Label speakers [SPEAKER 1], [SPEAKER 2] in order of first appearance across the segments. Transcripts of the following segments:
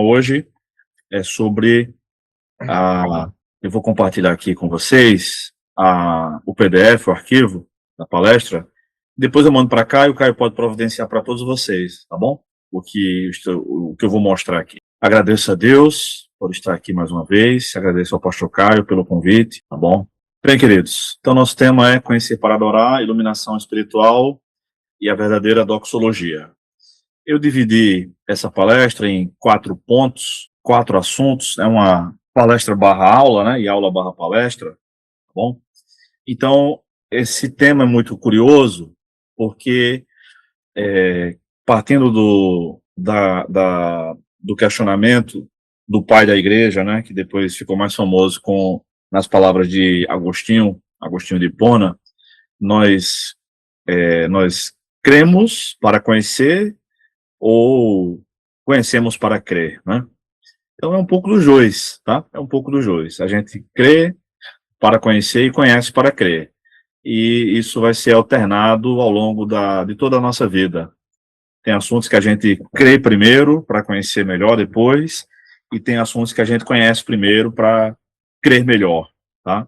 [SPEAKER 1] hoje é sobre eu vou compartilhar aqui com vocês o PDF, o arquivo da palestra. Depois eu mando para cá e o Caio pode providenciar para todos vocês, tá bom? O que eu vou mostrar aqui. Agradeço a Deus por estar aqui mais uma vez, agradeço ao pastor Caio pelo convite, tá bom? Bem, queridos, então nosso tema é conhecer para adorar, iluminação espiritual e a verdadeira doxologia. Eu dividi essa palestra em 4 pontos, 4 assuntos, é uma palestra barra aula, né, e aula barra palestra, tá bom? Então, esse tema é muito curioso, porque partindo do questionamento do pai da igreja, né, que depois ficou mais famoso nas palavras de Agostinho de Hipona, nós cremos para conhecer ou conhecemos para crer, né? Então é um pouco dos dois, tá? É um pouco dos dois. A gente crê para conhecer e conhece para crer. E isso vai ser alternado ao longo de toda a nossa vida. Tem assuntos que a gente crê primeiro para conhecer melhor depois, e tem assuntos que a gente conhece primeiro para crer melhor, tá?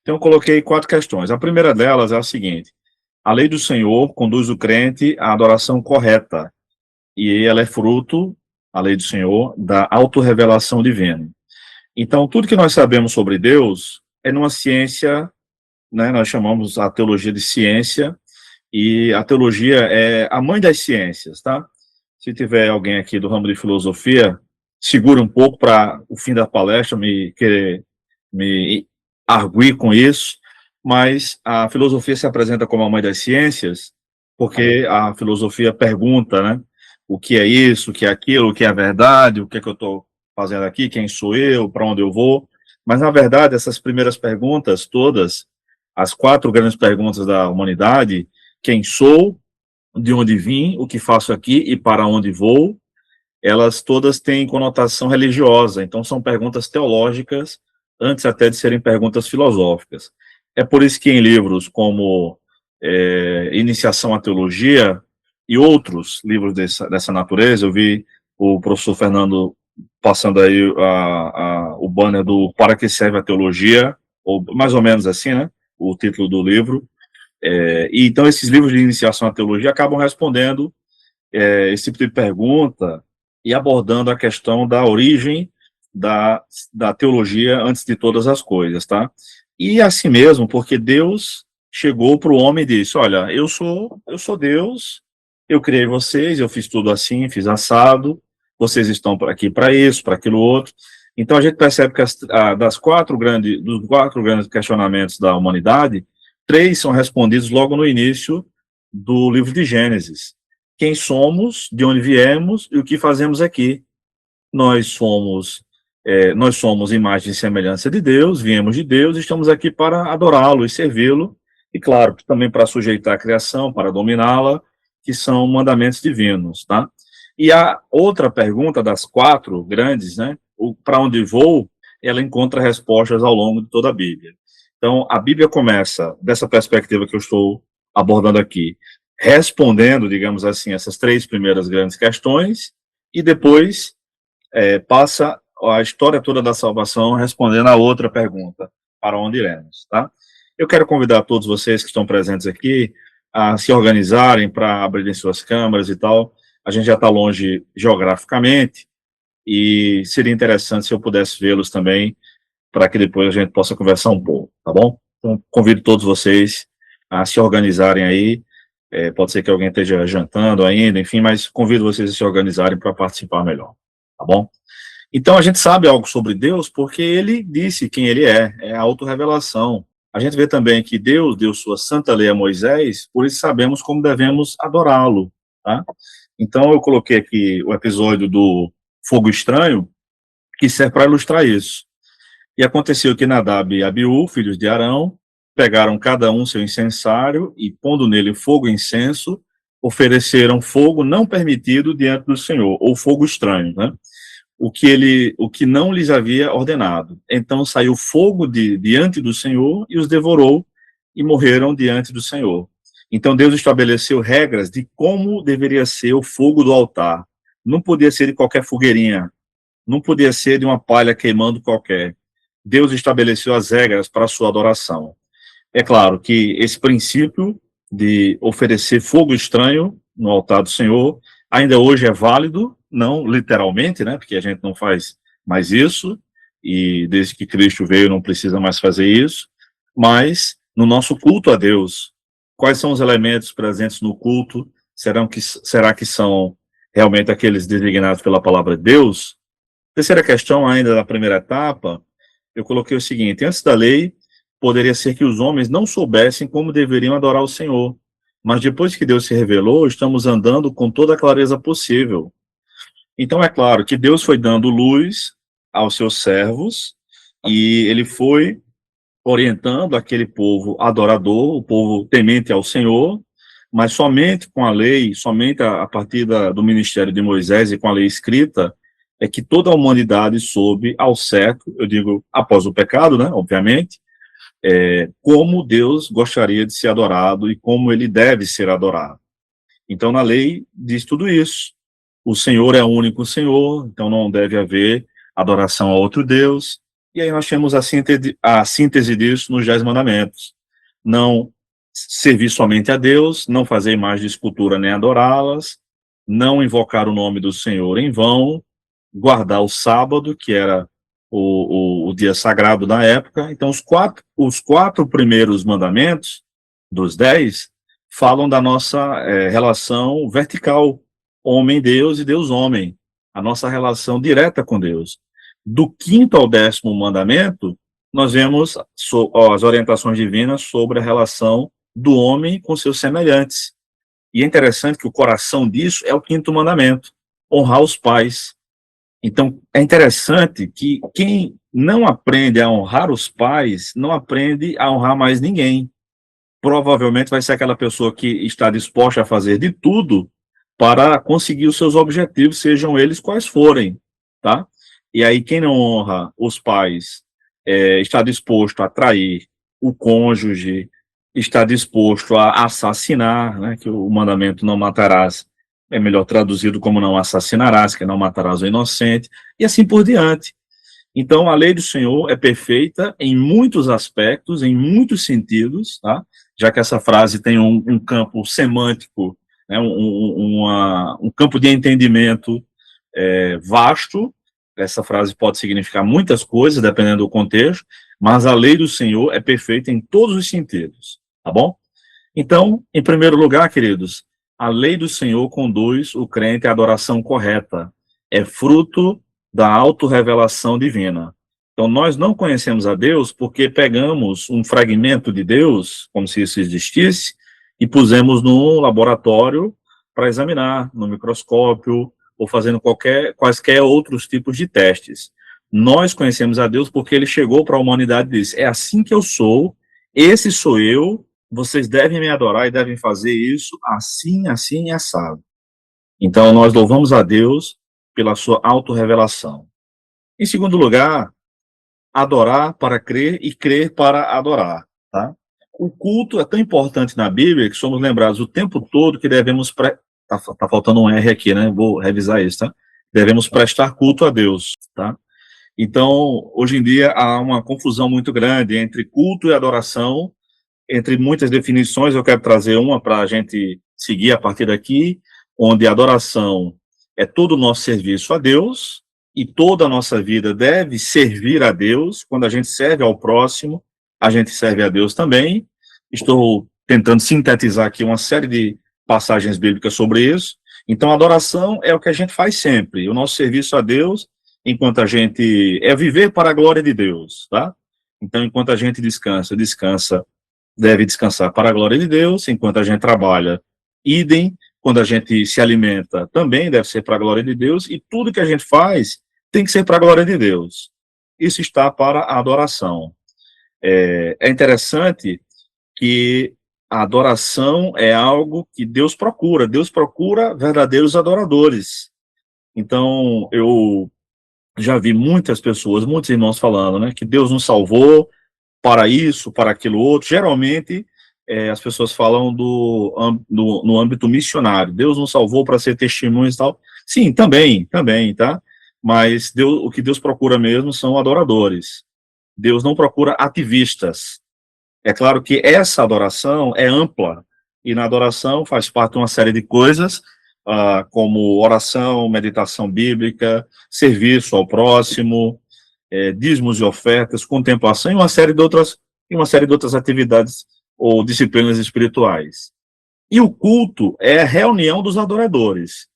[SPEAKER 1] Então eu coloquei 4 questões. A primeira delas é a seguinte: a lei do Senhor conduz o crente à adoração correta, e ela é fruto, a lei do Senhor, da autorrevelação divina. Então, tudo que nós sabemos sobre Deus é numa ciência, né, nós chamamos a teologia de ciência, e a teologia é a mãe das ciências, tá? Se tiver alguém aqui do ramo de filosofia, segura um pouco para o fim da palestra me arguir com isso, mas a filosofia se apresenta como a mãe das ciências, porque a filosofia pergunta, né? O que é isso, o que é aquilo, o que é a verdade, o que é que eu estou fazendo aqui, quem sou eu, para onde eu vou. Mas, na verdade, essas primeiras perguntas todas, as 4 grandes perguntas da humanidade: quem sou, de onde vim, o que faço aqui e para onde vou, elas todas têm conotação religiosa, então são perguntas teológicas, antes até de serem perguntas filosóficas. É por isso que em livros como Iniciação à Teologia e outros livros dessa natureza, eu vi o professor Fernando passando aí o banner do Para que serve a teologia, ou mais ou menos assim, né, o título do livro. E então esses livros de iniciação à teologia acabam respondendo esse tipo de pergunta e abordando a questão da origem da teologia antes de todas as coisas, tá? E assim mesmo, porque Deus chegou para o homem e disse: olha, eu sou Deus, eu criei vocês, eu fiz tudo assim, fiz assado, vocês estão aqui para isso, para aquilo outro. Então a gente percebe que dos 4 grandes questionamentos da humanidade, 3 são respondidos logo no início do livro de Gênesis. Quem somos, de onde viemos e o que fazemos aqui. Nós somos imagem e semelhança de Deus, viemos de Deus, estamos aqui para adorá-lo e servi-lo, e claro, também para sujeitar a criação, para dominá-la, que são mandamentos divinos, tá? E a outra pergunta das 4 grandes, né, para onde vou, ela encontra respostas ao longo de toda a Bíblia. Então, a Bíblia começa dessa perspectiva que eu estou abordando aqui, respondendo, digamos assim, essas 3 primeiras grandes questões, e depois passa a história toda da salvação respondendo a outra pergunta: para onde iremos, tá? Eu quero convidar todos vocês que estão presentes aqui a se organizarem para abrirem suas câmeras e tal. A gente já está longe geograficamente e seria interessante se eu pudesse vê-los também, para que depois a gente possa conversar um pouco, tá bom? Então, convido todos vocês a se organizarem aí. Pode ser que alguém esteja jantando ainda, enfim, mas convido vocês a se organizarem para participar melhor, tá bom? Então, a gente sabe algo sobre Deus porque ele disse quem ele é a autorrevelação. A gente vê também que Deus deu sua santa lei a Moisés, por isso sabemos como devemos adorá-lo, tá? Então, eu coloquei aqui o episódio do fogo estranho, que serve para ilustrar isso. E aconteceu que Nadab e Abiú, filhos de Arão, pegaram cada um seu incensário e, pondo nele fogo e incenso, ofereceram fogo não permitido diante do Senhor, ou fogo estranho, né? O que não lhes havia ordenado. Então saiu fogo diante do Senhor e os devorou, e morreram diante do Senhor. Então Deus estabeleceu regras de como deveria ser o fogo do altar. Não podia ser de qualquer fogueirinha, não podia ser de uma palha queimando qualquer. Deus estabeleceu as regras para a sua adoração. É claro que esse princípio de oferecer fogo estranho no altar do Senhor ainda hoje é válido, não literalmente, né, porque a gente não faz mais isso, e desde que Cristo veio não precisa mais fazer isso, mas no nosso culto a Deus, quais são os elementos presentes no culto? Será que são realmente aqueles designados pela palavra de Deus? Terceira questão ainda da primeira etapa, eu coloquei o seguinte: antes da lei, poderia ser que os homens não soubessem como deveriam adorar o Senhor, mas depois que Deus se revelou, estamos andando com toda a clareza possível. Então é claro que Deus foi dando luz aos seus servos, e ele foi orientando aquele povo adorador, o povo temente ao Senhor, mas somente com a lei, somente a partir do ministério de Moisés e com a lei escrita, é que toda a humanidade soube ao certo, eu digo após o pecado, né, obviamente, como Deus gostaria de ser adorado e como ele deve ser adorado. Então, na lei diz tudo isso. O Senhor é o único Senhor, então não deve haver adoração a outro Deus. E aí nós temos a síntese disso nos 10 mandamentos. Não servir somente a Deus, não fazer imagem de escultura nem adorá-las, não invocar o nome do Senhor em vão, guardar o sábado, que era o dia sagrado da época. Então, os quatro primeiros mandamentos, dos 10, falam da nossa relação vertical, homem-Deus e Deus-homem, a nossa relação direta com Deus. Do 5º ao 10º mandamento, nós vemos as orientações divinas sobre a relação do homem com seus semelhantes. E é interessante que o coração disso é o 5º mandamento, honrar os pais. Então, é interessante que quem não aprende a honrar os pais, não aprende a honrar mais ninguém. Provavelmente vai ser aquela pessoa que está disposta a fazer de tudo para conseguir os seus objetivos, sejam eles quais forem, tá? E aí, quem não honra os pais, está disposto a trair o cônjuge, está disposto a assassinar, né, que o mandamento não matarás é melhor traduzido como não assassinarás, que não matarás o inocente, e assim por diante. Então, a lei do Senhor é perfeita em muitos aspectos, em muitos sentidos, tá? Já que essa frase tem um campo semântico, né, um campo de entendimento vasto. Essa frase pode significar muitas coisas, dependendo do contexto, mas a lei do Senhor é perfeita em todos os sentidos, tá bom? Então, em primeiro lugar, queridos, a lei do Senhor conduz o crente à adoração correta, é fruto da autorrevelação divina. Então, nós não conhecemos a Deus porque pegamos um fragmento de Deus, como se isso existisse, e pusemos no laboratório para examinar, no microscópio, ou fazendo quaisquer outros tipos de testes. Nós conhecemos a Deus porque ele chegou para a humanidade e disse: é assim que eu sou, esse sou eu, vocês devem me adorar e devem fazer isso assim, assim e assado. Então, nós louvamos a Deus pela sua autorrevelação. Em segundo lugar, adorar para crer e crer para adorar, tá? O culto é tão importante na Bíblia que somos lembrados o tempo todo que devemos... Tá faltando um R aqui, né? Vou revisar isso, tá? Devemos prestar culto a Deus, tá? Então, hoje em dia, há uma confusão muito grande entre culto e adoração, entre muitas definições. Eu quero trazer uma para a gente seguir a partir daqui, onde a adoração é todo o nosso serviço a Deus, e toda a nossa vida deve servir a Deus. Quando a gente serve ao próximo, a gente serve a Deus também. Estou tentando sintetizar aqui uma série de passagens bíblicas sobre isso. Então, a adoração é o que a gente faz sempre, o nosso serviço a Deus, enquanto a gente viver para a glória de Deus, tá? Então, enquanto a gente deve descansar para a glória de Deus. Enquanto a gente trabalha, idem. Quando a gente se alimenta, também deve ser para a glória de Deus, e tudo que a gente faz tem que ser para a glória de Deus. Isso está para a adoração. É interessante que a adoração é algo que Deus procura verdadeiros adoradores. Então, eu já vi muitas pessoas, muitos irmãos falando, né, que Deus nos salvou para isso, para aquilo outro. Geralmente, as pessoas falam no âmbito missionário. Deus nos salvou para ser testemunhas e tal. Sim, também, tá? mas Deus, o que Deus procura mesmo são adoradores. Deus não procura ativistas. É claro que essa adoração é ampla, e na adoração faz parte uma série de coisas, como oração, meditação bíblica, serviço ao próximo, dízimos e ofertas, contemplação e uma série de outras atividades ou disciplinas espirituais. E o culto é a reunião dos adoradores.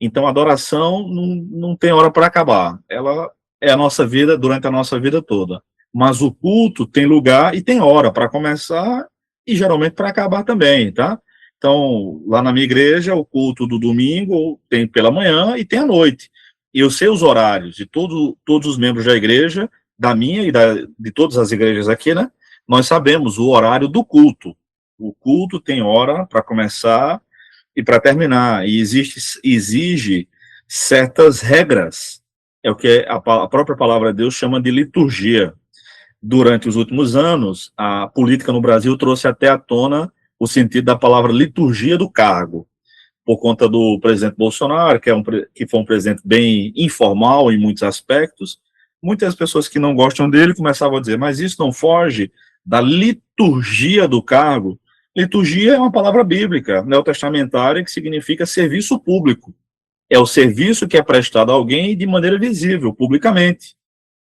[SPEAKER 1] Então, a adoração não tem hora para acabar. Ela é a nossa vida durante a nossa vida toda. Mas o culto tem lugar e tem hora para começar e geralmente para acabar também, tá? Então, lá na minha igreja, o culto do domingo tem pela manhã e tem à noite. E eu sei os horários de todos os membros da igreja, da minha e de todas as igrejas aqui, né? Nós sabemos o horário do culto. O culto tem hora para começar e para terminar, e exige certas regras. É o que a própria palavra de Deus chama de liturgia. Durante os últimos anos, a política no Brasil trouxe até à tona o sentido da palavra liturgia do cargo, por conta do presidente Bolsonaro, que foi um presidente bem informal em muitos aspectos. Muitas pessoas que não gostam dele começavam a dizer, mas isso não foge da liturgia do cargo. Liturgia é uma palavra bíblica, neotestamentária, que significa serviço público. É o serviço que é prestado a alguém de maneira visível, publicamente.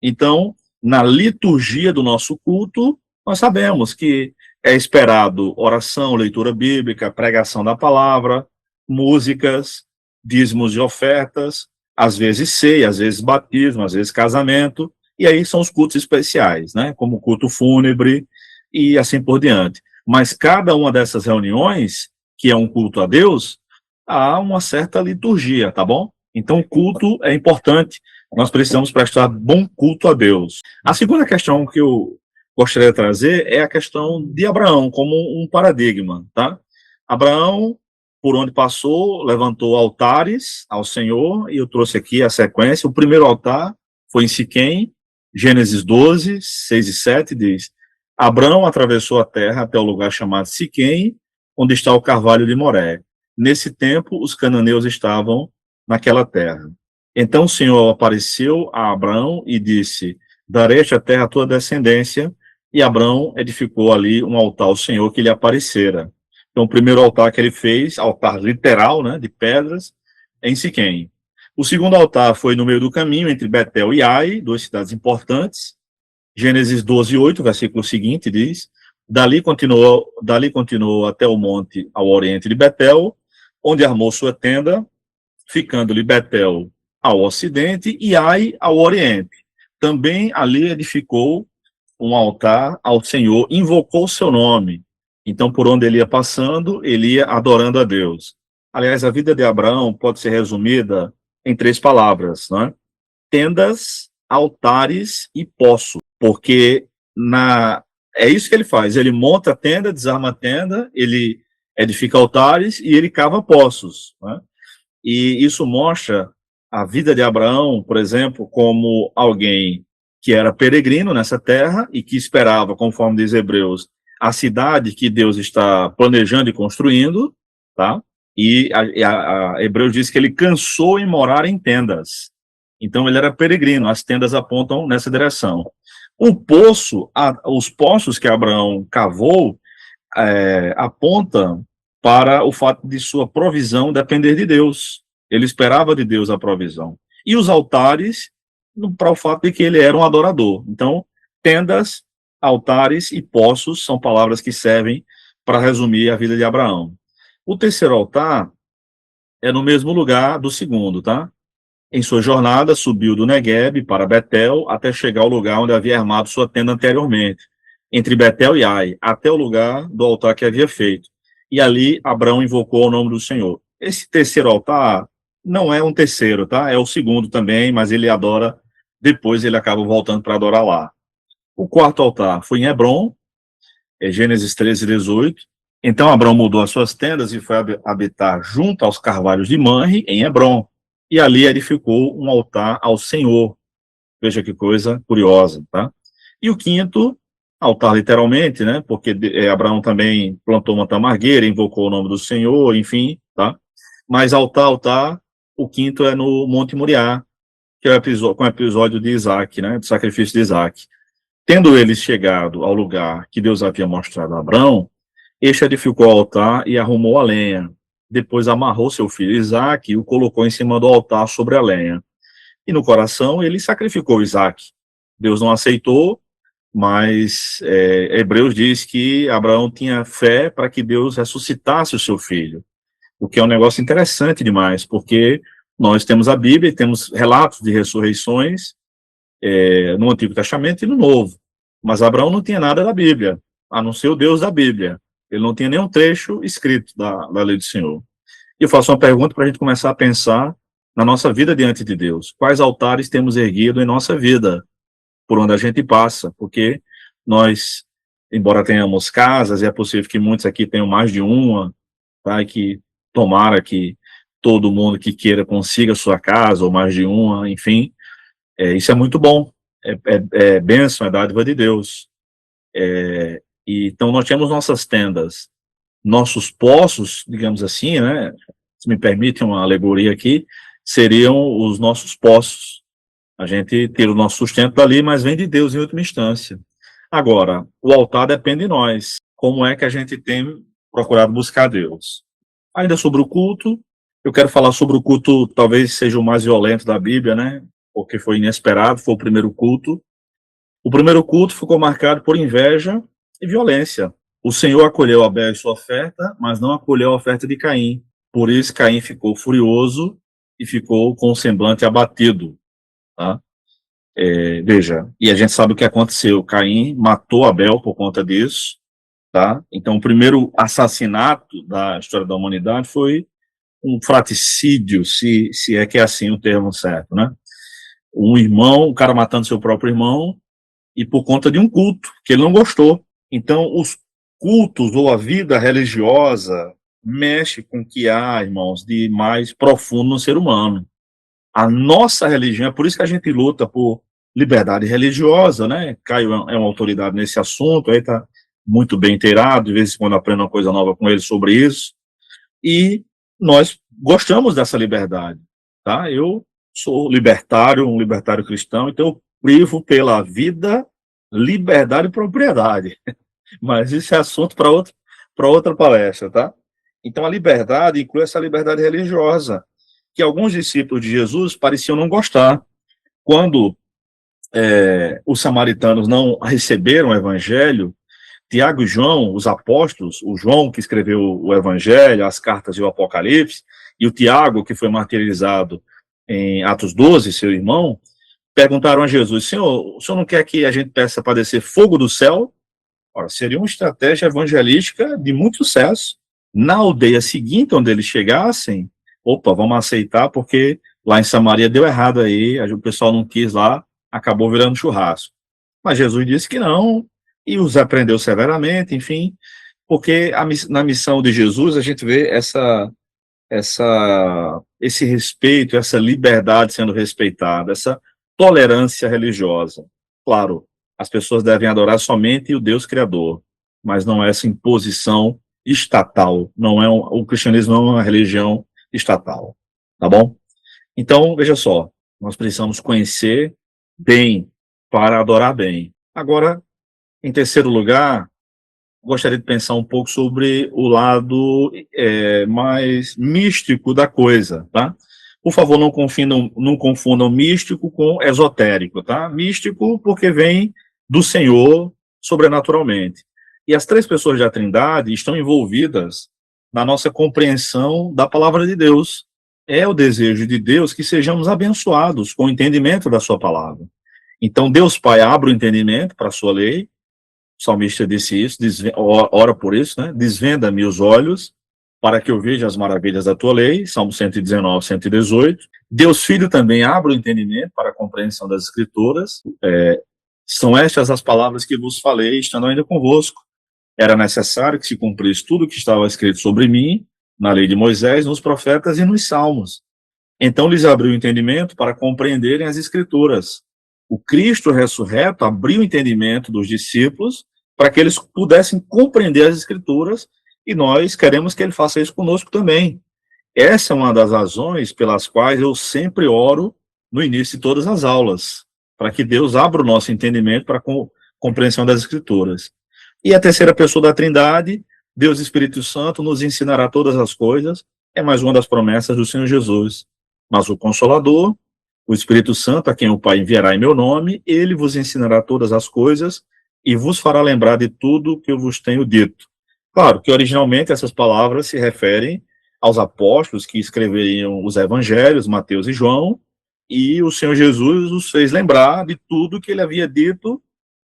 [SPEAKER 1] Então, na liturgia do nosso culto, nós sabemos que é esperado oração, leitura bíblica, pregação da palavra, músicas, dízimos e ofertas, às vezes ceia, às vezes batismo, às vezes casamento, e aí são os cultos especiais, né, como o culto fúnebre e assim por diante. Mas cada uma dessas reuniões, que é um culto a Deus, há uma certa liturgia, tá bom? Então, o culto é importante, nós precisamos prestar bom culto a Deus. A segunda questão que eu gostaria de trazer é a questão de Abraão, como um paradigma, tá? Abraão, por onde passou, levantou altares ao Senhor, e eu trouxe aqui a sequência. O primeiro altar foi em Siquém, Gênesis 12, 6 e 7, diz: Abraão atravessou a terra até o lugar chamado Siquém, onde está o carvalho de Moré. Nesse tempo, os cananeus estavam naquela terra. Então o Senhor apareceu a Abraão e disse: darei esta terra à tua descendência. E Abraão edificou ali um altar ao Senhor que lhe aparecera. Então, o primeiro altar que ele fez, altar literal, né, de pedras, em Siquém. O segundo altar foi no meio do caminho, entre Betel e Ai, duas cidades importantes. Gênesis 12, 8, versículo seguinte, diz: dali continuou até o monte ao oriente de Betel, onde armou sua tenda, ficando-lhe Betel ao ocidente e Ai ao oriente. Também ali edificou um altar ao Senhor, invocou o seu nome. Então, por onde ele ia passando, ele ia adorando a Deus. Aliás, a vida de Abraão pode ser resumida em 3 palavras, né? Tendas, altares e poço, porque é isso que ele faz. Ele monta a tenda, desarma a tenda, ele edifica altares e ele cava poços, né? E isso mostra a vida de Abraão, por exemplo, como alguém que era peregrino nessa terra e que esperava, conforme diz Hebreus, a cidade que Deus está planejando e construindo, tá? E a Hebreus diz que ele cansou em morar em tendas. Então ele era peregrino, as tendas apontam nessa direção. Os poços que Abraão cavou apontam para o fato de sua provisão depender de Deus. Ele esperava de Deus a provisão. E os altares, para o fato de que ele era um adorador. Então, tendas, altares e poços são palavras que servem para resumir a vida de Abraão. O terceiro altar é no mesmo lugar do segundo, tá? Em sua jornada, subiu do Negueb para Betel, até chegar ao lugar onde havia armado sua tenda anteriormente, entre Betel e Ai, até o lugar do altar que havia feito. E ali Abraão invocou o nome do Senhor. Esse terceiro altar não é um terceiro, tá? É o segundo também, mas ele adora, depois ele acaba voltando para adorar lá. O quarto altar foi em Hebron, Gênesis 13, 18. Então Abraão mudou as suas tendas e foi habitar junto aos carvalhos de Manre, em Hebron, e ali edificou um altar ao Senhor. Veja que coisa curiosa, tá? E o quinto, altar literalmente, né? Porque Abraão também plantou uma tamargueira, invocou o nome do Senhor, enfim, tá? Mas altar, o quinto é no Monte Moriá, que é com o episódio de Isaac, né, do sacrifício de Isaac. Tendo eles chegado ao lugar que Deus havia mostrado a Abraão, este edificou o altar e arrumou a lenha. Depois amarrou seu filho Isaac e o colocou em cima do altar sobre a lenha. E no coração ele sacrificou Isaac. Deus não aceitou, mas Hebreus diz que Abraão tinha fé para que Deus ressuscitasse o seu filho, o que é um negócio interessante demais, porque nós temos a Bíblia e temos relatos de ressurreições no Antigo Testamento e no Novo, mas Abraão não tinha nada da Bíblia, a não ser o Deus da Bíblia. Ele não tinha nenhum trecho escrito da lei do Senhor. E eu faço uma pergunta para a gente começar a pensar na nossa vida diante de Deus. Quais altares temos erguido em nossa vida, por onde a gente passa? Porque nós, embora tenhamos casas, e é possível que muitos aqui tenham mais de uma, tá? E que tomara que todo mundo que queira consiga sua casa, ou mais de uma, enfim, isso é muito bom, é bênção, é dádiva de Deus. E então nós temos nossas tendas, nossos poços, digamos assim, né? Se me permitem uma alegoria aqui, seriam os nossos poços. A gente tira o nosso sustento dali, mas vem de Deus em última instância. Agora, o altar depende de nós. Como é que a gente tem procurado buscar Deus? Ainda sobre o culto, eu quero falar sobre o culto, talvez seja o mais violento da Bíblia, né? Porque foi inesperado, foi o primeiro culto. O primeiro culto ficou marcado por inveja e violência. O Senhor acolheu Abel e sua oferta, mas não acolheu a oferta de Caim. Por isso, Caim ficou furioso e ficou com o semblante abatido. Tá? Veja, e a gente sabe o que aconteceu. Caim matou Abel por conta disso. Tá? Então, o primeiro assassinato da história da humanidade foi um fratricídio, se é que é assim o termo certo, né? Um irmão, um cara matando seu próprio irmão, e por conta de um culto que ele não gostou. Então, os cultos ou a vida religiosa mexe com o que há, irmãos, de mais profundo no ser humano. A nossa religião, é por isso que a gente luta por liberdade religiosa, né? Caio é uma autoridade nesse assunto, aí está muito bem inteirado, de vez em quando aprendo uma coisa nova com ele sobre isso, e nós gostamos dessa liberdade, tá? Eu sou libertário, um libertário cristão, então eu privo pela vida, liberdade e propriedade. Mas isso é assunto para outra palestra, tá? Então a liberdade inclui essa liberdade religiosa, que alguns discípulos de Jesus pareciam não gostar. Quando os samaritanos não receberam o evangelho, Tiago e João, os apóstolos, o João que escreveu o evangelho, as cartas e o Apocalipse, e o Tiago que foi martirizado em Atos 12, seu irmão, perguntaram a Jesus: Senhor, o senhor não quer que a gente peça para descer fogo do céu? Ora, seria uma estratégia evangelística de muito sucesso. Na aldeia seguinte, onde eles chegassem, opa, vamos aceitar, porque lá em Samaria deu errado aí, o pessoal não quis lá, acabou virando churrasco. Mas Jesus disse que não, e os repreendeu severamente, enfim, porque na missão de Jesus a gente vê esse respeito, essa liberdade sendo respeitada, essa tolerância religiosa. Claro, as pessoas devem adorar somente o Deus Criador, mas não é essa imposição estatal, o cristianismo não é uma religião estatal, tá bom? Então, veja só, nós precisamos conhecer bem para adorar bem. Agora, em terceiro lugar, gostaria de pensar um pouco sobre o lado mais místico da coisa, tá? Por favor, não confundam místico com esotérico, tá? Místico porque vem do Senhor sobrenaturalmente. E as três pessoas da Trindade estão envolvidas na nossa compreensão da palavra de Deus. É o desejo de Deus que sejamos abençoados com o entendimento da sua palavra. Então, Deus Pai abre o entendimento para a sua lei. O salmista disse isso, ora por isso, né? Desvenda-me os olhos para que eu veja as maravilhas da tua lei, Salmo 119, 118. Deus Filho também abre o entendimento para a compreensão das Escrituras. São estas as palavras que vos falei, estando ainda convosco. Era necessário que se cumprisse tudo o que estava escrito sobre mim, na lei de Moisés, nos profetas e nos salmos. Então lhes abriu o entendimento para compreenderem as Escrituras. O Cristo ressurreto abriu o entendimento dos discípulos para que eles pudessem compreender as Escrituras, e nós queremos que ele faça isso conosco também. Essa é uma das razões pelas quais eu sempre oro no início de todas as aulas, para que Deus abra o nosso entendimento para a compreensão das Escrituras. E a terceira pessoa da Trindade, Deus Espírito Santo, nos ensinará todas as coisas, é mais uma das promessas do Senhor Jesus. Mas o Consolador, o Espírito Santo, a quem o Pai enviará em meu nome, ele vos ensinará todas as coisas e vos fará lembrar de tudo que eu vos tenho dito. Claro que originalmente essas palavras se referem aos apóstolos que escreveriam os evangelhos, Mateus e João, e o Senhor Jesus os fez lembrar de tudo que ele havia dito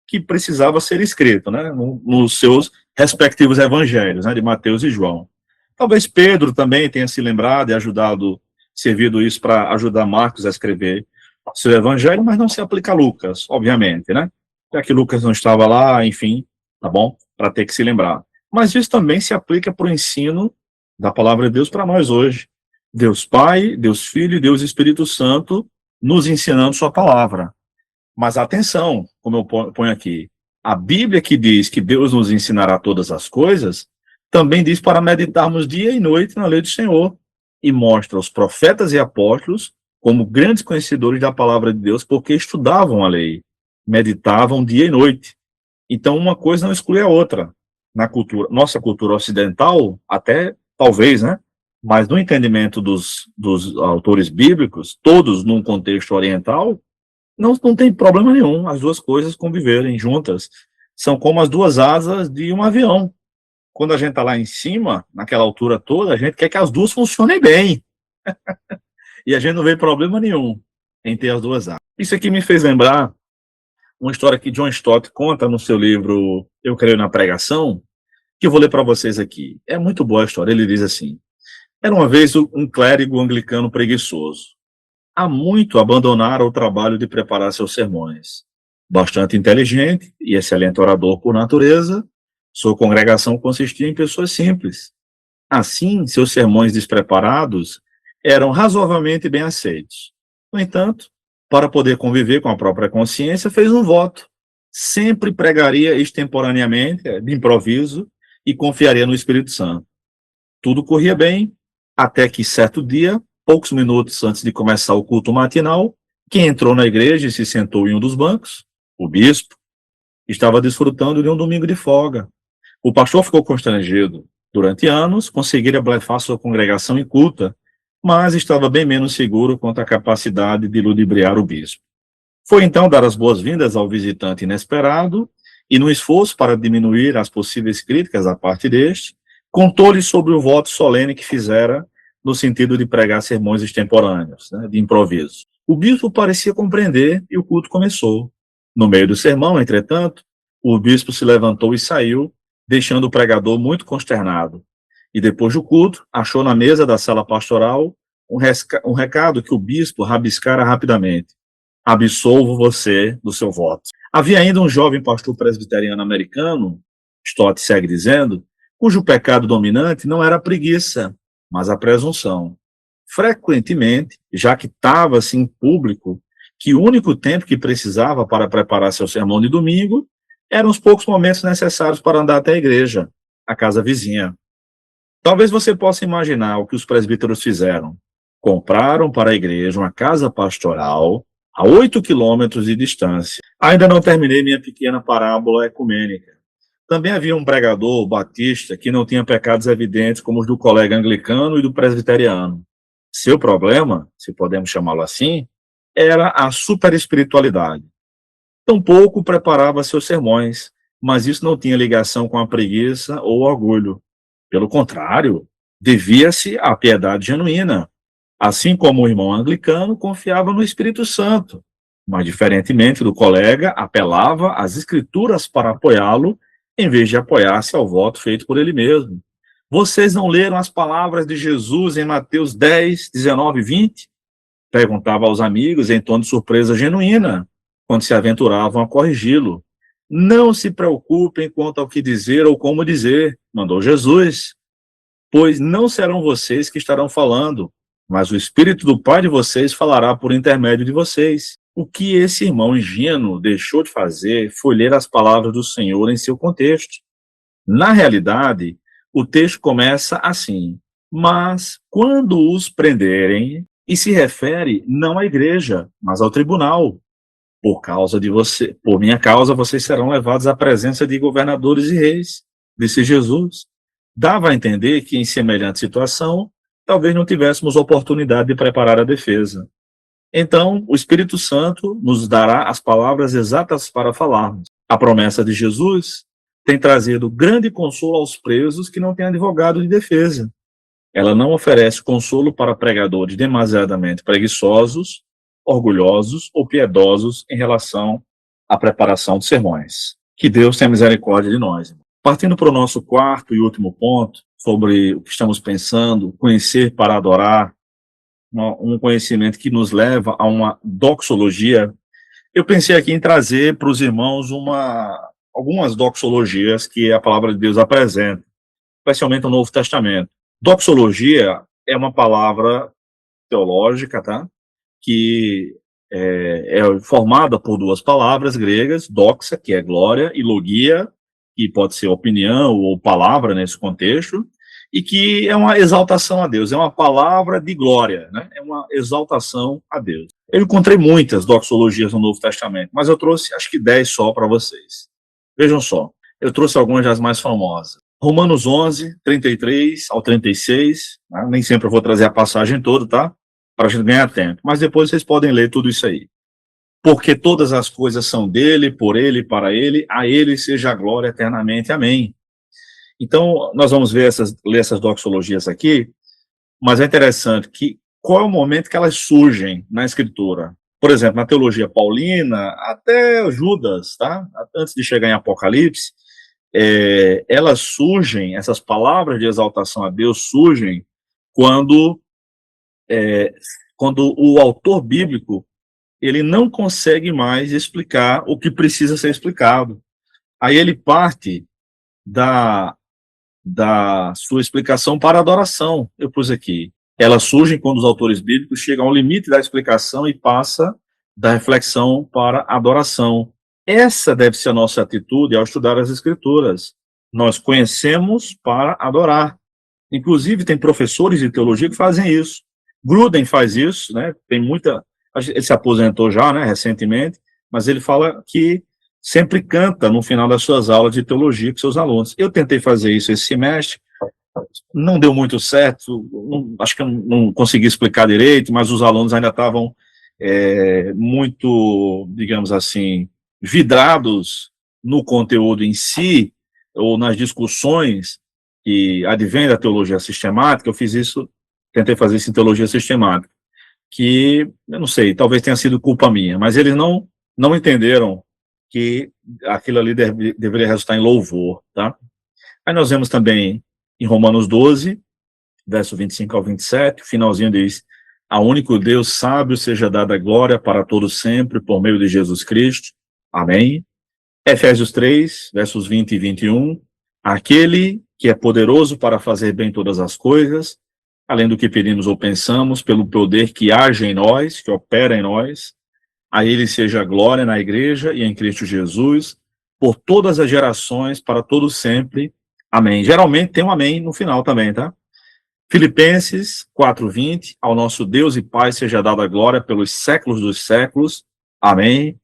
[SPEAKER 1] que precisava ser escrito, né, nos seus respectivos evangelhos, né, de Mateus e João. Talvez Pedro também tenha se lembrado e servido isso para ajudar Marcos a escrever seu evangelho, mas não se aplica a Lucas, obviamente, né, já que Lucas não estava lá, enfim, tá bom, para ter que se lembrar. Mas isso também se aplica para o ensino da palavra de Deus para nós hoje. Deus Pai, Deus Filho e Deus Espírito Santo nos ensinando sua palavra. Mas atenção, como eu ponho aqui, a Bíblia que diz que Deus nos ensinará todas as coisas, também diz para meditarmos dia e noite na lei do Senhor, e mostra os profetas e apóstolos como grandes conhecedores da palavra de Deus, porque estudavam a lei, meditavam dia e noite. Então uma coisa não exclui a outra. Na cultura, nossa cultura ocidental, até talvez, né? Mas no entendimento dos autores bíblicos, todos num contexto oriental, não tem problema nenhum as duas coisas conviverem juntas. São como as duas asas de um avião. Quando a gente está lá em cima, naquela altura toda, a gente quer que as duas funcionem bem. E a gente não vê problema nenhum em ter as duas asas. Isso aqui me fez lembrar uma história que John Stott conta no seu livro Eu Creio na Pregação, que eu vou ler para vocês aqui. É muito boa a história. Ele diz assim: era uma vez um clérigo anglicano preguiçoso. Há muito abandonara o trabalho de preparar seus sermões. Bastante inteligente e excelente orador por natureza, sua congregação consistia em pessoas simples. Assim, seus sermões despreparados eram razoavelmente bem aceitos. No entanto, para poder conviver com a própria consciência, fez um voto. Sempre pregaria extemporaneamente, de improviso, e confiaria no Espírito Santo. Tudo corria bem, até que certo dia, poucos minutos antes de começar o culto matinal, quem entrou na igreja e se sentou em um dos bancos, o bispo, estava desfrutando de um domingo de folga. O pastor ficou constrangido. Durante anos, conseguira blefar sua congregação inculta, mas estava bem menos seguro quanto à capacidade de ludibriar o bispo. Foi então dar as boas-vindas ao visitante inesperado e, no esforço para diminuir as possíveis críticas da parte deste, contou-lhe sobre o voto solene que fizera no sentido de pregar sermões extemporâneos, né, de improviso. O bispo parecia compreender e o culto começou. No meio do sermão, entretanto, o bispo se levantou e saiu, deixando o pregador muito consternado. E depois do culto, achou na mesa da sala pastoral um recado que o bispo rabiscara rapidamente: absolvo você do seu voto. Havia ainda um jovem pastor presbiteriano americano, Stott segue dizendo, cujo pecado dominante não era a preguiça, mas a presunção. Frequentemente, já que estava-se em público que o único tempo que precisava para preparar seu sermão de domingo eram os poucos momentos necessários para andar até a igreja, a casa vizinha. Talvez você possa imaginar o que os presbíteros fizeram. Compraram para a igreja uma casa pastoral a 8 quilômetros de distância. Ainda não terminei minha pequena parábola ecumênica. Também havia um pregador batista que não tinha pecados evidentes como os do colega anglicano e do presbiteriano. Seu problema, se podemos chamá-lo assim, era a superespiritualidade. Tampouco preparava seus sermões, mas isso não tinha ligação com a preguiça ou o orgulho. Pelo contrário, devia-se à piedade genuína. Assim como o irmão anglicano confiava no Espírito Santo, mas, diferentemente do colega, apelava às Escrituras para apoiá-lo, em vez de apoiar-se ao voto feito por ele mesmo. Vocês não leram as palavras de Jesus em Mateus 10, 19 e 20? Perguntava aos amigos em tom de surpresa genuína, quando se aventuravam a corrigi-lo. Não se preocupem quanto ao que dizer ou como dizer, mandou Jesus, pois não serão vocês que estarão falando, mas o Espírito do Pai de vocês falará por intermédio de vocês. O que esse irmão ingênuo deixou de fazer foi ler as palavras do Senhor em seu contexto. Na realidade, o texto começa assim: mas quando os prenderem, e se refere não à igreja, mas ao tribunal. Por causa de você, por minha causa, vocês serão levados à presença de governadores e reis, disse Jesus. Dava a entender que, em semelhante situação, talvez não tivéssemos oportunidade de preparar a defesa. Então, o Espírito Santo nos dará as palavras exatas para falarmos. A promessa de Jesus tem trazido grande consolo aos presos que não têm advogado de defesa. Ela não oferece consolo para pregadores demasiadamente preguiçosos, orgulhosos ou piedosos em relação à preparação de sermões. Que Deus tenha misericórdia de nós. Partindo para o nosso quarto e último ponto, sobre o que estamos pensando, conhecer para adorar, um conhecimento que nos leva a uma doxologia, eu pensei aqui em trazer para os irmãos algumas doxologias que a palavra de Deus apresenta, especialmente no Novo Testamento. Doxologia é uma palavra teológica, tá? Que é formada por duas palavras gregas, doxa, que é glória, e logia, que pode ser opinião ou palavra nesse contexto, e que é uma exaltação a Deus, é uma palavra de glória, né? É uma exaltação a Deus. Eu encontrei muitas doxologias no Novo Testamento, mas eu trouxe acho que 10 só para vocês. Vejam só, eu trouxe algumas das mais famosas. Romanos 11, 33 ao 36, né? Nem sempre eu vou trazer a passagem toda, tá? Para a gente ganhar tempo, mas depois vocês podem ler tudo isso aí. Porque todas as coisas são dele, por ele, para ele, a ele seja a glória eternamente. Amém. Então, nós vamos ler essas doxologias aqui, mas é interessante que qual é o momento que elas surgem na Escritura. Por exemplo, na teologia paulina, até Judas, tá? Antes de chegar em Apocalipse, elas surgem, essas palavras de exaltação a Deus surgem quando o autor bíblico ele não consegue mais explicar o que precisa ser explicado. Aí ele parte da sua explicação para a adoração. Eu pus aqui. Elas surgem quando os autores bíblicos chegam ao limite da explicação e passa da reflexão para a adoração. Essa deve ser a nossa atitude ao estudar as Escrituras. Nós conhecemos para adorar. Inclusive, tem professores de teologia que fazem isso. Gruden faz isso, né? Tem muita... Ele se aposentou já, né, recentemente, mas ele fala que sempre canta no final das suas aulas de teologia com seus alunos. Eu tentei fazer isso esse semestre, não deu muito certo, acho que eu não consegui explicar direito, mas os alunos ainda estavam muito, digamos assim, vidrados no conteúdo em si, ou nas discussões que advêm da teologia sistemática. Eu fiz isso, tentei fazer isso em teologia sistemática, que, eu não sei, talvez tenha sido culpa minha, mas eles não entenderam que aquilo ali deveria resultar em louvor, tá? Aí nós vemos também em Romanos 12, verso 25 ao 27, o finalzinho diz: a único Deus sábio seja dada a glória para todos sempre, por meio de Jesus Cristo. Amém. Efésios 3, versos 20 e 21, aquele que é poderoso para fazer bem todas as coisas, além do que pedimos ou pensamos, pelo poder que age em nós, que opera em nós, a ele seja a glória na igreja e em Cristo Jesus, por todas as gerações, para todos sempre. Amém. Geralmente tem um amém no final também, tá? Filipenses 4:20, ao nosso Deus e Pai seja dada a glória pelos séculos dos séculos. Amém.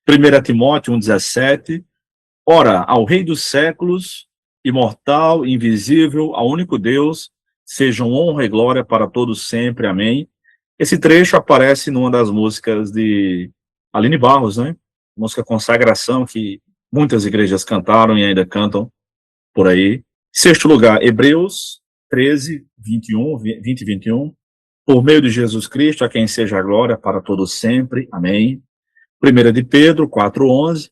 [SPEAKER 1] 1 Timóteo 1:17, ora, ao Rei dos séculos, imortal, invisível, ao único Deus, sejam honra e glória para todos sempre. Amém. Esse trecho aparece numa das músicas de Aline Barros, né? Música Consagração, que muitas igrejas cantaram e ainda cantam por aí. Sexto lugar, Hebreus 13, 21, 20 e 21. Por meio de Jesus Cristo, a quem seja a glória para todos sempre. Amém. 1 de Pedro 4:11.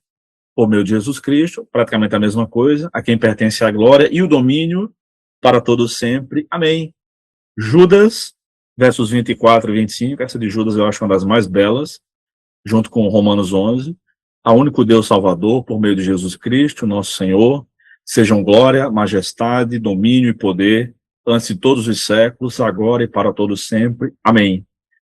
[SPEAKER 1] Por meio de Jesus Cristo, praticamente a mesma coisa, a quem pertence a glória e o domínio para todos sempre. Amém. Judas, versos 24 e 25, essa de Judas eu acho uma das mais belas, junto com Romanos 11, a único Deus Salvador, por meio de Jesus Cristo, nosso Senhor, sejam glória, majestade, domínio e poder, antes de todos os séculos, agora e para todos sempre. Amém.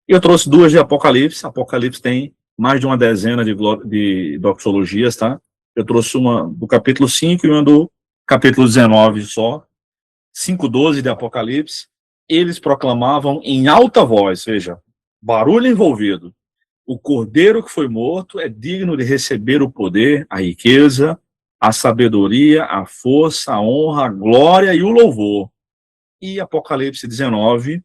[SPEAKER 1] E eu trouxe duas de Apocalipse. Apocalipse tem mais de uma dezena de doxologias, tá? Eu trouxe uma do capítulo 5 e uma do capítulo 19 só. 5:12 de Apocalipse. Eles proclamavam em alta voz, veja, barulho envolvido. O cordeiro que foi morto é digno de receber o poder, a riqueza, a sabedoria, a força, a honra, a glória e o louvor. E Apocalipse 19,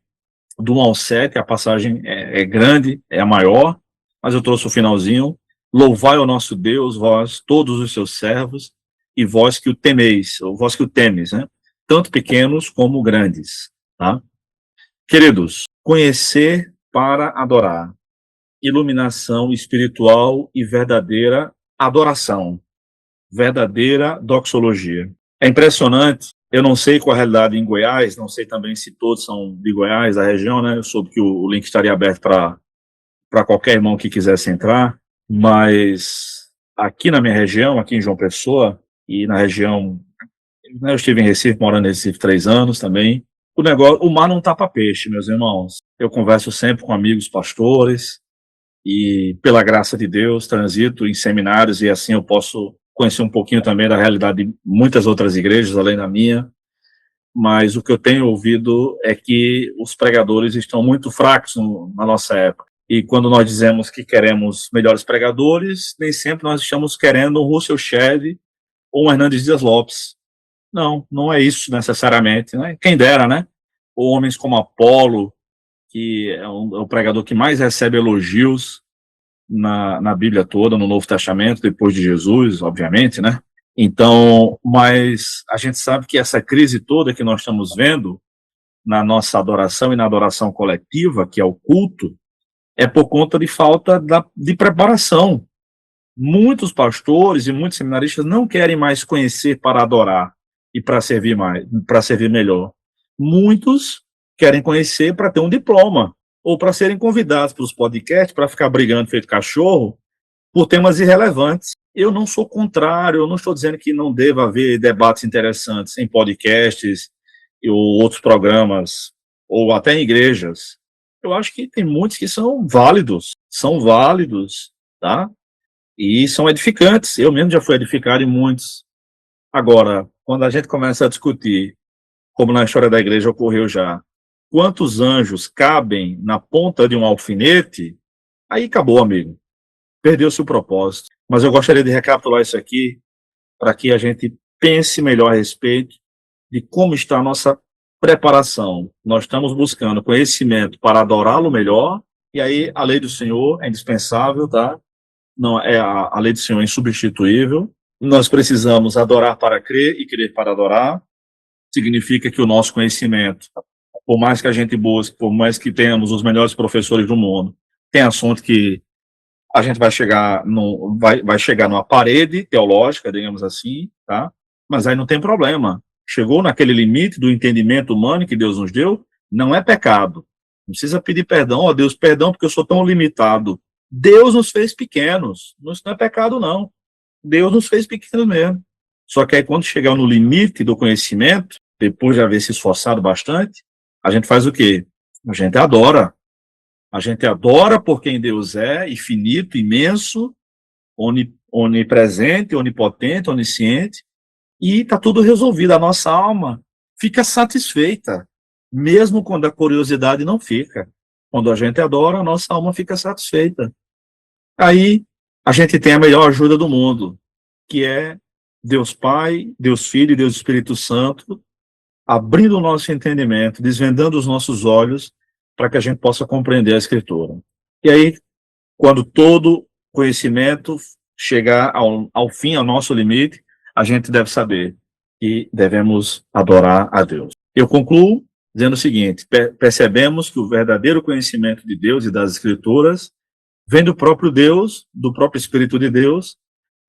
[SPEAKER 1] do 1 ao 7, a passagem é grande, é a maior, mas eu trouxe o finalzinho. Louvai o nosso Deus, vós, todos os seus servos, e vós que o temeis, ou vós que o temes, né? Tanto pequenos como grandes, tá? Queridos, conhecer para adorar, iluminação espiritual e verdadeira adoração, verdadeira doxologia. É impressionante, eu não sei qual a realidade em Goiás, não sei também se todos são de Goiás, da região, né? Eu soube que o link estaria aberto para qualquer irmão que quisesse entrar, mas aqui na minha região, aqui em João Pessoa, e na região, né, eu estive em Recife, morando em Recife 3 anos também, o mar não tá para peixe, meus irmãos. Eu converso sempre com amigos pastores, e pela graça de Deus, transito em seminários e assim eu posso conhecer um pouquinho também da realidade de muitas outras igrejas, além da minha, mas o que eu tenho ouvido é que os pregadores estão muito fracos na nossa época. E quando nós dizemos que queremos melhores pregadores, nem sempre nós estamos querendo um Russell Shedd ou um Hernandes Dias Lopes. Não, não é isso necessariamente, né? Quem dera, né? Ou homens como Apolo, que é o pregador que mais recebe elogios na Bíblia toda, no Novo Testamento, depois de Jesus, obviamente, né? Então, mas a gente sabe que essa crise toda que nós estamos vendo na nossa adoração e na adoração coletiva, que é o culto, é por conta de falta de preparação. Muitos pastores e muitos seminaristas não querem mais conhecer para adorar e para servir mais, para servir melhor. Muitos querem conhecer para ter um diploma ou para serem convidados para os podcasts para ficar brigando feito cachorro por temas irrelevantes. Eu não sou contrário, eu não estou dizendo que não deva haver debates interessantes em podcasts ou outros programas, ou até em igrejas. Eu acho que tem muitos que são válidos, tá? E são edificantes. Eu mesmo já fui edificado em muitos. Agora, quando a gente começa a discutir, como na história da igreja ocorreu já, quantos anjos cabem na ponta de um alfinete, aí acabou, amigo. Perdeu-se o propósito. Mas eu gostaria de recapitular isso aqui para que a gente pense melhor a respeito de como está a nossa preparação. Nós estamos buscando conhecimento para adorá-lo melhor, e aí a lei do Senhor é indispensável, tá? Não, a lei do Senhor é insubstituível. Nós precisamos adorar para crer e crer para adorar. Significa que o nosso conhecimento, por mais que a gente busque, por mais que tenhamos os melhores professores do mundo, tem assunto que a gente vai chegar numa parede teológica, digamos assim, tá? Mas aí não tem problema. Chegou naquele limite do entendimento humano que Deus nos deu, não é pecado. Não precisa pedir perdão, ó Deus, perdão porque eu sou tão limitado. Deus nos fez pequenos. Isso não é pecado, não. Deus nos fez pequenos mesmo. Só que aí quando chegar no limite do conhecimento, depois de haver se esforçado bastante, a gente faz o quê? A gente adora. A gente adora por quem Deus é, infinito, imenso, onipresente, onipotente, onisciente, e está tudo resolvido. A nossa alma fica satisfeita, mesmo quando a curiosidade não fica. Quando a gente adora, a nossa alma fica satisfeita. Aí a gente tem a melhor ajuda do mundo, que é Deus Pai, Deus Filho e Deus Espírito Santo, abrindo o nosso entendimento, desvendando os nossos olhos, para que a gente possa compreender a Escritura. E aí, quando todo conhecimento chegar ao fim, ao nosso limite, a gente deve saber que devemos adorar a Deus. Eu concluo dizendo o seguinte: percebemos que o verdadeiro conhecimento de Deus e das Escrituras vem do próprio Deus, do próprio Espírito de Deus,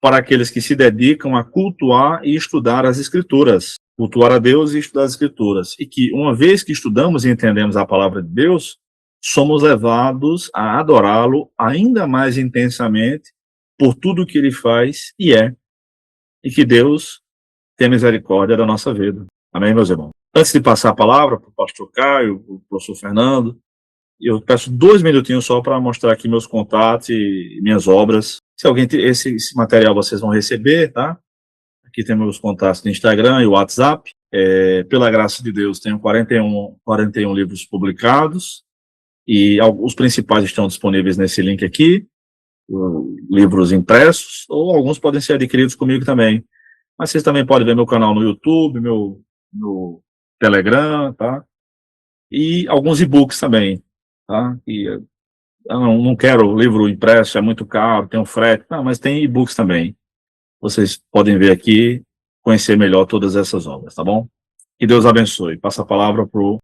[SPEAKER 1] para aqueles que se dedicam a cultuar e estudar as Escrituras. Cultuar a Deus e estudar as Escrituras. E que, uma vez que estudamos e entendemos a palavra de Deus, somos levados a adorá-lo ainda mais intensamente por tudo que ele faz e é. E que Deus tenha misericórdia da nossa vida. Amém, meus irmãos? Antes de passar a palavra para o pastor Caio, para o professor Fernando, eu peço 2 minutinhos só para mostrar aqui meus contatos e minhas obras. Se alguém esse material vocês vão receber, tá? Aqui tem meus contatos no Instagram e o WhatsApp. Pela graça de Deus, tenho 41 livros publicados. E os principais estão disponíveis nesse link aqui, livros impressos, ou alguns podem ser adquiridos comigo também. Mas vocês também podem ver meu canal no YouTube, no Telegram, tá? E alguns e-books também, tá? E eu não quero livro impresso, é muito caro, tem um frete, não, mas tem e-books também. Vocês podem ver aqui, conhecer melhor todas essas obras, tá bom? Que Deus abençoe. Passa a palavra para o